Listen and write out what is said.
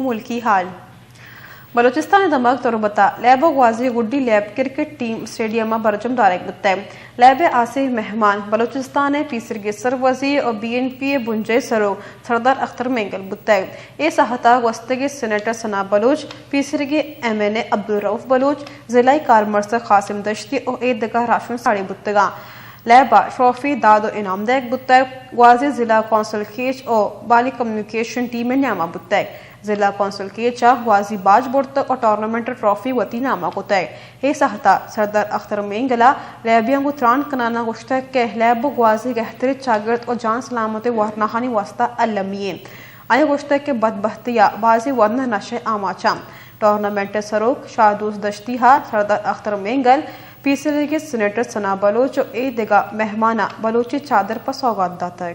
ملکی حال بلوچستان دمک تربتا لیب غازی گڈی لیب کرکٹ ٹیم اسٹیڈیم برجم دارک بتائے لیب آسی مہمان بلوچستان پیسرگی سر وزیر اور بی این پی بنجے سرو سردار اختر مینگل بتائے اے سہتا وسطگی سینیٹر ثنا بلوچ پیسرگی ایم این اے عبدالرؤف بلوچ ضلع کارمرس قاسم دشتی اور اے دگا راشن ساڑی بتگا لیبا شوفی داد و انعام دیک بتائے غازی ضلع کونسل کیچ اور بالی کمیونیکیشن ٹیم نعمہ بتائے ضلع کونسل کیچا غازی باج بورت اور ٹورنامنٹ ٹرافی وتی نامہ کوتائے اے سہتا سردار اختر مینگلا لیبیاں کو تران کنانا گشتہ کہ لیب غازی گہتری چاگرد اور جان سلامت ورنہانی واسطہ علمیے آئے گشتہ کہ بدبختیا بازی ورنہ نشے آماچا ٹورنامنٹ سروک شادوس دشتی ہا سردار اختر مینگل پیسرگی سینیٹر ثنا بلوچ اور اے دگا مہمانہ بلوچی چادر پر سوگات داتا ہے